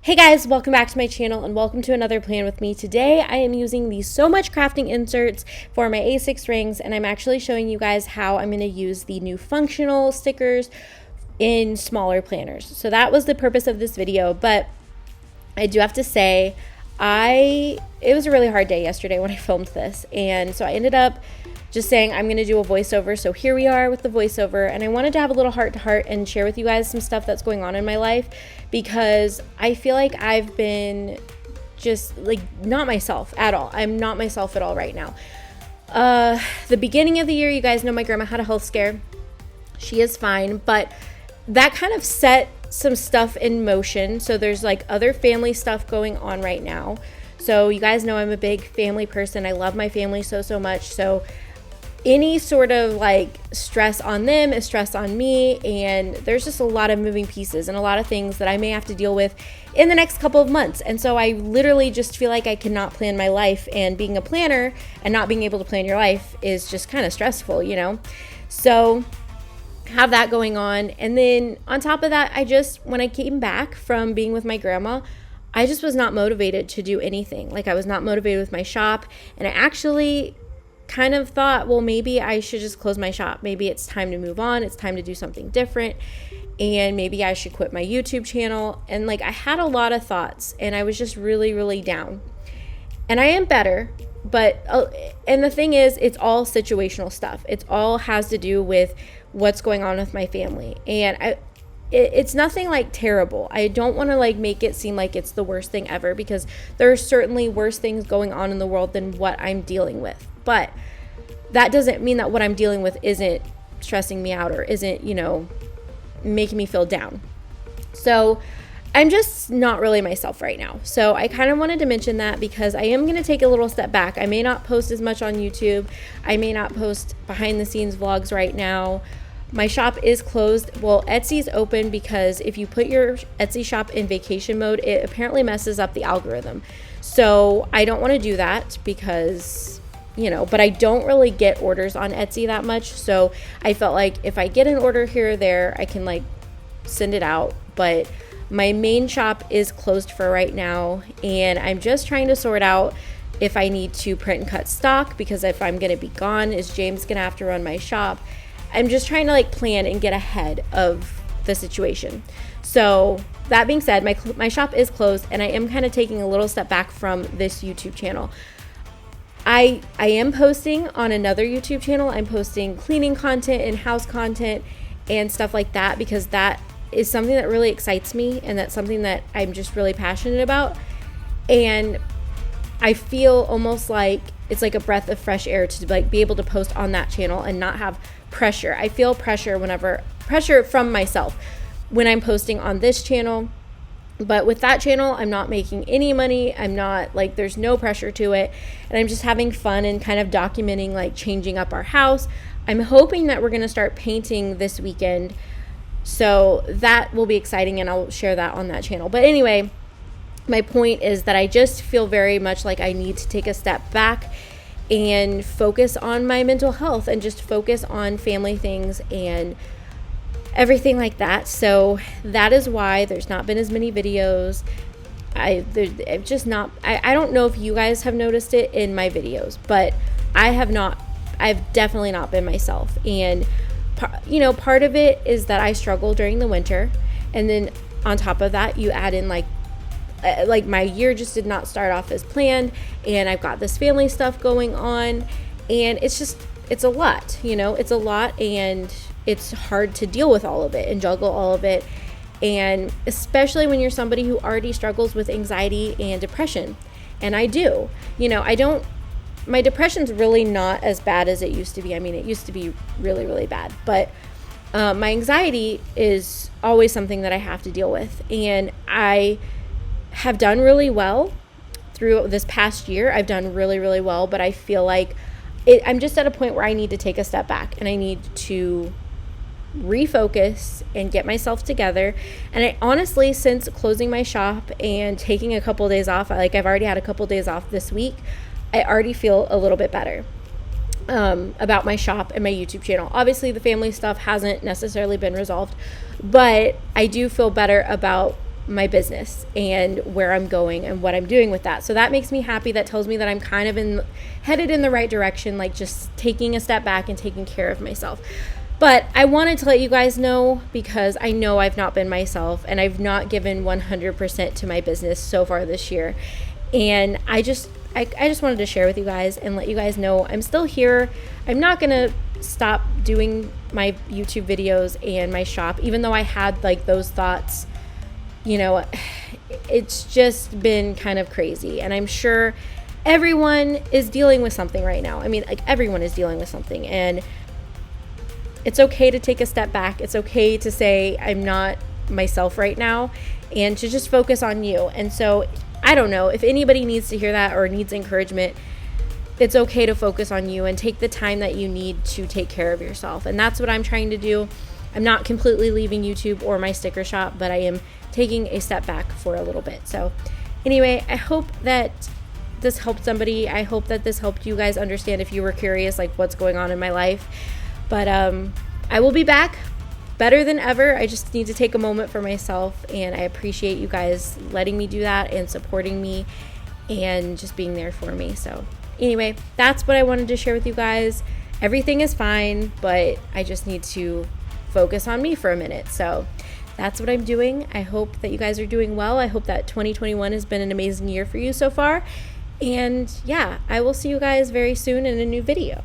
Hey guys, welcome back to my channel and welcome to another plan with me. Today I am using these So Much Crafting inserts for my A6 rings, and I'm actually showing you guys how I'm going to use the new functional stickers in smaller planners. So that was the purpose of this video, but I do have to say it was a really hard day yesterday when I filmed this, and so I ended up just saying I'm going to do a voiceover. So here we are with the voiceover, and I wanted to have a little heart-to-heart and share with you guys some stuff that's going on in my life, because I feel like I've been just like not myself at all. I'm not myself at all right now. The beginning of the year, you guys know my grandma had a health scare. She is fine, but that kind of set some stuff in motion. So there's like other family stuff going on right now. So you guys know I'm a big family person. I love my family so much. So any sort of like stress on them is stress on me, and there's just a lot of moving pieces and a lot of things that I may have to deal with in the next couple of months. And so I literally just feel like I cannot plan my life, and being a planner and not being able to plan your life is just kind of stressful, you know? So have that going on. And then on top of that, when I came back from being with my grandma, I just was not motivated to do anything. Like, I was not motivated with my shop, and I actually kind of thought, well, maybe I should just close my shop. Maybe it's time to move on. It's time to do something different. And maybe I should quit my YouTube channel. And like, I had a lot of thoughts, and I was just really down. And I am better, but, and the thing is, it's all situational stuff. It all has to do with what's going on with my family. And it's nothing like terrible. I don't want to like make it seem like it's the worst thing ever, because there are certainly worse things going on in the world than what I'm dealing with. But that doesn't mean that what I'm dealing with isn't stressing me out or isn't, making me feel down. So I'm just not really myself right now. So I kind of wanted to mention that, because I am going to take a little step back. I may not post as much on YouTube. I may not post behind the scenes vlogs right now. My shop is closed. Well, Etsy's open, because if you put your Etsy shop in vacation mode, it apparently messes up the algorithm. So I don't want to do that, because but I don't really get orders on Etsy that much. So I felt like if I get an order here or there, I can like send it out. But my main shop is closed for right now, and I'm just trying to sort out if I need to print and cut stock, because if I'm going to be gone, is James going to have to run my shop? I'm just trying to like plan and get ahead of the situation. So that being said, my shop is closed, and I am kind of taking a little step back from this YouTube channel. I am posting on another YouTube channel. I'm posting cleaning content and house content and stuff like that, because that is something that really excites me, and that's something that I'm just really passionate about. And I feel almost like it's like a breath of fresh air to like be able to post on that channel and not have pressure. I feel pressure from myself when I'm posting on this channel. But with that channel, I'm not making any money. I'm not like, there's no pressure to it. And I'm just having fun and kind of documenting like changing up our house. I'm hoping that we're going to start painting this weekend. So that will be exciting, and I'll share that on that channel. But anyway, my point is that I just feel very much like I need to take a step back and focus on my mental health and just focus on family things and everything like that. So that is why there's not been as many videos. I don't know if you guys have noticed it in my videos, but I've definitely not been myself. And part of it is that I struggle during the winter, and then on top of that, you add in like my year just did not start off as planned, and I've got this family stuff going on, and it's a lot, it's a lot, and it's hard to deal with all of it and juggle all of it. And especially when you're somebody who already struggles with anxiety and depression. And I do, my depression's really not as bad as it used to be. I mean, it used to be really bad, but my anxiety is always something that I have to deal with. And I have done really well through this past year. I've done really well, but I feel like I'm just at a point where I need to take a step back, and I need to refocus and get myself together. And I honestly, since closing my shop and taking a couple of days off, I've already had a couple of days off this week, I already feel a little bit better about my shop and my YouTube channel. Obviously, the family stuff hasn't necessarily been resolved, but I do feel better about my business and where I'm going and what I'm doing with that. So that makes me happy. That tells me that I'm kind of headed in the right direction, like just taking a step back and taking care of myself. But I wanted to let you guys know, because I know I've not been myself and I've not given 100% to my business so far this year. And I just wanted to share with you guys and let you guys know I'm still here. I'm not going to stop doing my YouTube videos and my shop, even though I had like those thoughts. You know, it's just been kind of crazy. And I'm sure everyone is dealing with something right now. I mean, like everyone is dealing with something. And it's okay to take a step back. It's okay to say I'm not myself right now and to just focus on you. And so I don't know if anybody needs to hear that or needs encouragement. It's okay to focus on you and take the time that you need to take care of yourself. And that's what I'm trying to do. I'm not completely leaving YouTube or my sticker shop, but I am taking a step back for a little bit. So anyway, I hope that this helped somebody. I hope that this helped you guys understand, if you were curious, like what's going on in my life. But I will be back better than ever. I just need to take a moment for myself, and I appreciate you guys letting me do that and supporting me and just being there for me. So anyway, that's what I wanted to share with you guys. Everything is fine, but I just need to focus on me for a minute. So that's what I'm doing. I hope that you guys are doing well. I hope that 2021 has been an amazing year for you so far. And yeah, I will see you guys very soon in a new video.